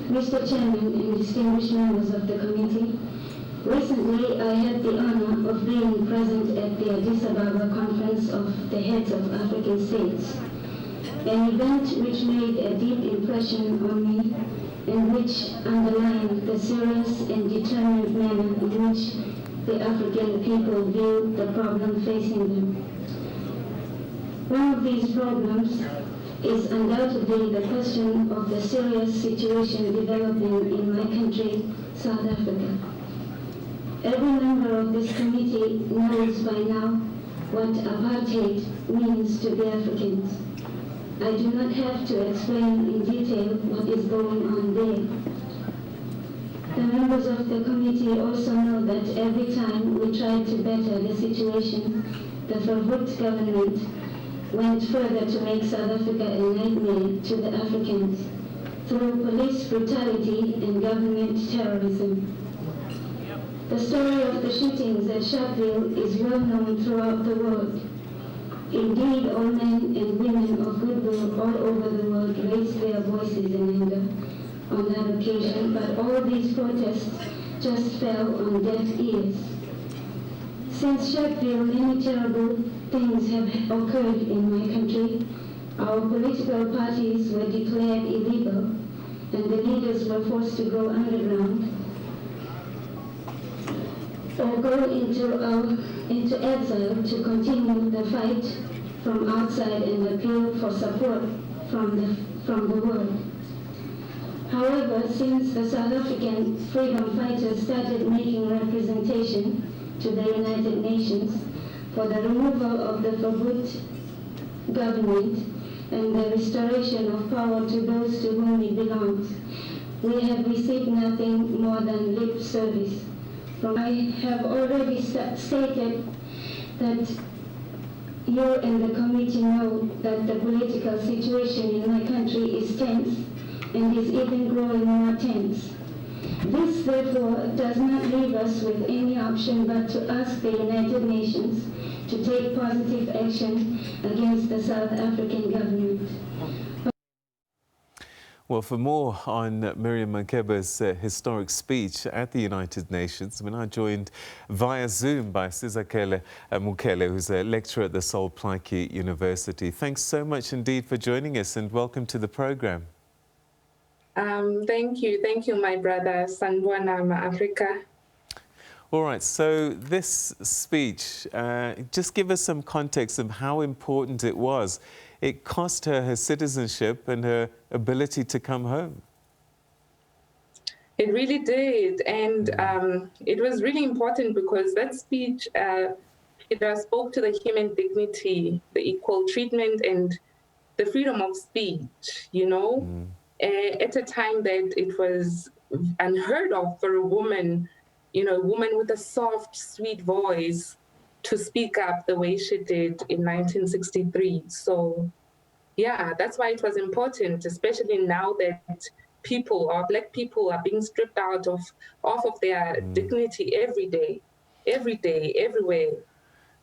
Mr. Chairman and distinguished members of the committee, recently I had the honor of being present at the Addis Ababa Conference of the Heads of African States, an event which made a deep impression on me and which underlined the serious and determined manner in which the African people view the problem facing them. One of these problems is undoubtedly the question of the serious situation developing in my country, South Africa. Every member of this committee knows by now what apartheid means to the Africans. I do not have to explain in detail what is going on there. The members of the committee also know that every time we tried to better the situation, the revoked government went further to make South Africa a nightmare to the Africans through police brutality and government terrorism. The story of the shootings at Sharpeville is well known throughout the world. Indeed, all men and women of goodwill all over the world raised their voices in anger on that occasion, but all these protests just fell on deaf ears. Since Sharpeville, many terrible things have occurred in my country. Our political parties were declared illegal, and the leaders were forced to go underground or go into exile to continue the fight from outside and appeal for support from the world. However, since the South African freedom fighters started making representation to the United Nations for the removal of the revoked government and the restoration of power to those to whom it belongs, we have received nothing more than lip service. I have already stated that you and the committee know that the political situation in my country is tense and is even growing more tense. This, therefore, does not leave us with any option but to ask the United Nations to take positive action against the South African government. Well, for more on Miriam Makeba's historic speech at the United Nations, we're now joined via Zoom by Sizakhele Mokhele, who's a lecturer at the Sol Plaatjie University. Thanks so much indeed for joining us and welcome to the program. Thank you, my brother. Sanbona, Africa. All right, so this speech, just give us some context of how important it was. It cost her her citizenship and her ability to come home. It really did, and it was really important because that speech it spoke to the human dignity, the equal treatment, and the freedom of speech, you know, at a time that it was unheard of for a woman, you know, a woman with a soft, sweet voice to speak up the way she did in 1963. So, yeah, that's why it was important, especially now that people, our Black people, are being stripped out off of their dignity every day, everywhere.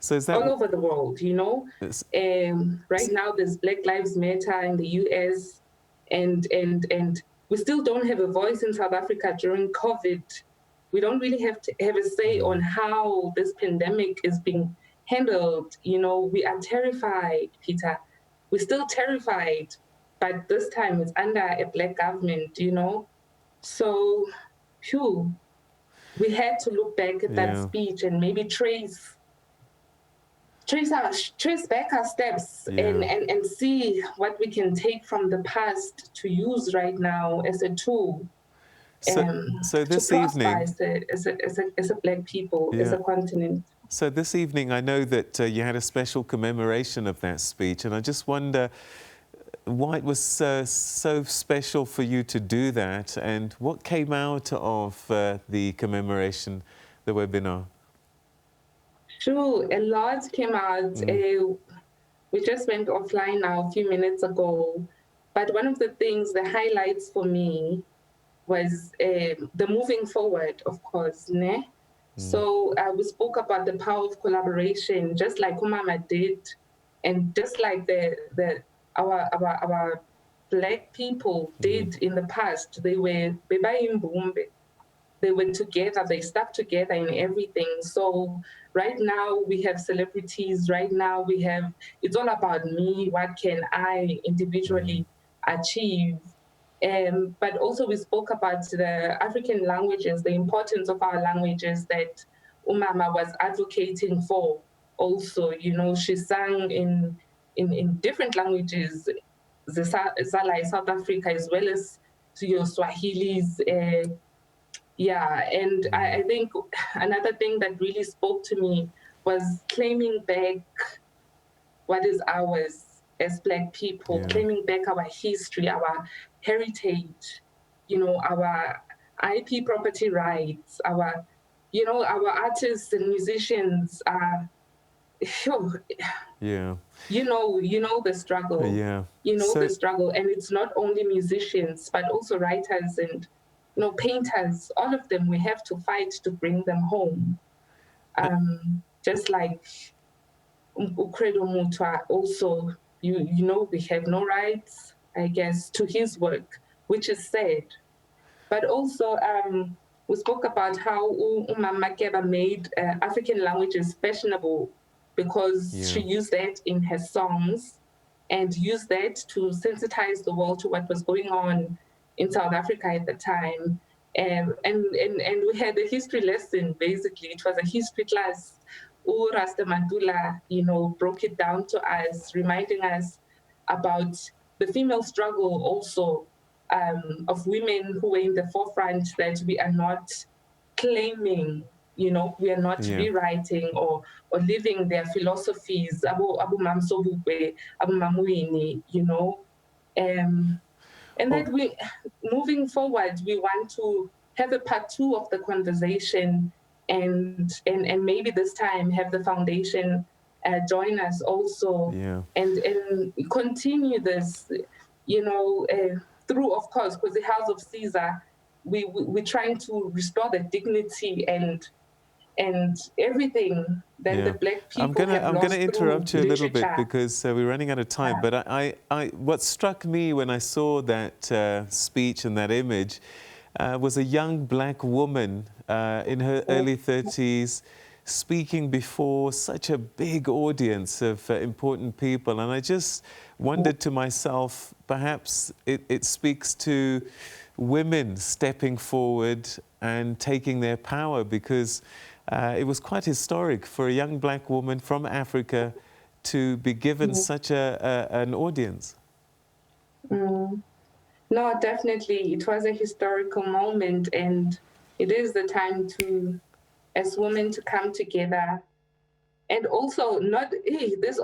So is that all over the world, you know? Right now, there's Black Lives Matter in the US, and we still don't have a voice in South Africa during COVID. We don't really have to have a say on how this pandemic is being handled. You know, we are terrified, Peter. We're still terrified, but this time it's under a Black government, you know? So, phew, we had to look back at that speech and maybe trace back our steps and see what we can take from the past to use right now as a tool. So this evening, as a Black people, as a continent. So this evening, I know that you had a special commemoration of that speech, and I just wonder why it was so special for you to do that, and what came out of the commemoration, the webinar? Sure, a lot came out. We just went offline now a few minutes ago, but one of the things, the highlights for me, was the moving forward, of course, ne? So we spoke about the power of collaboration, just like Umama did, and just like our Black people did in the past. They were they were together, they stuck together in everything. So right now we have celebrities, right now we have, it's all about me, what can I individually achieve? But also we spoke about the African languages, the importance of our languages that Umama was advocating for also. You know, she sang in different languages, Zala in South Africa, as well as your Swahilis, yeah, and I think another thing that really spoke to me was claiming back what is ours as Black people, claiming back our history, our heritage, you know, our IP property rights, our, you know, our artists and musicians are, Yeah. you know the struggle. Yeah. You know So, the struggle, and it's not only musicians, but also writers and, you know, painters. All of them, we have to fight to bring them home. Just like Ukredo Mutwa, also, you know, we have no rights, I guess, to his work, which is sad. But also, we spoke about how Miriam Makeba made African languages fashionable because she used that in her songs and used that to sensitize the world to what was going on in South Africa at the time. And we had a history lesson, basically. It was a history class. Rasta Mandula, you know, broke it down to us, reminding us about the female struggle also, of women who were in the forefront, that we are not claiming, you know, we are not rewriting or living their philosophies, Abu Mamsobukwe, Abu Mamuini, you know. And that we, moving forward, we want to have a part 2 of the conversation, and maybe this time have the foundation join us also, and continue this, you know, through, of course, because the House of Caesar, we're trying to restore the dignity and everything that the Black people have lost. I'm gonna interrupt you a little bit literature. because we're running out of time. But what struck me when I saw that speech and that image was a young Black woman in her early 30s speaking before such a big audience of important people. And I just wondered to myself, perhaps it speaks to women stepping forward and taking their power, because it was quite historic for a young Black woman from Africa to be given such an audience. No, definitely. It was a historical moment, and it is the time to, as women, to come together. And also, not this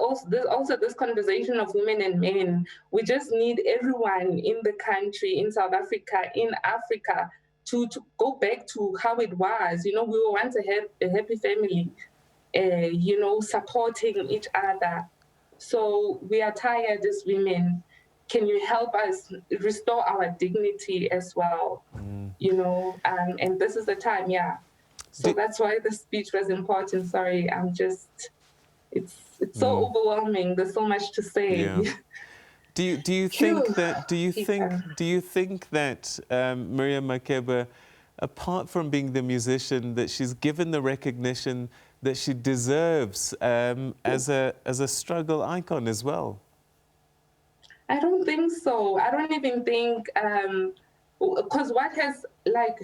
conversation of women and men. We just need everyone in the country, in South Africa, in Africa, to go back to how it was. You know, we were once a happy family, you know, supporting each other. So we are tired as women. Can you help us restore our dignity as well? You know, and this is the time, So that's why the speech was important. Sorry, I'm just, it's so overwhelming. There's so much to say. Yeah. Do you think that Miriam Makeba, apart from being the musician, that she's given the recognition that she deserves as a struggle icon as well? I don't think so. I don't even think, because what has, like,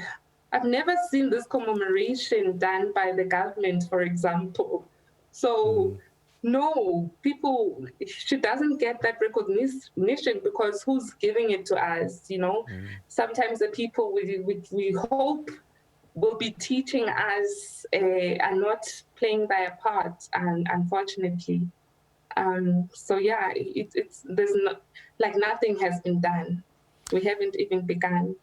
I've never seen this commemoration done by the government, for example. So no, she doesn't get that recognition because who's giving it to us, you know? Sometimes the people we hope will be teaching us are not playing their part, and unfortunately. So yeah, there's not, like, nothing has been done. We haven't even begun.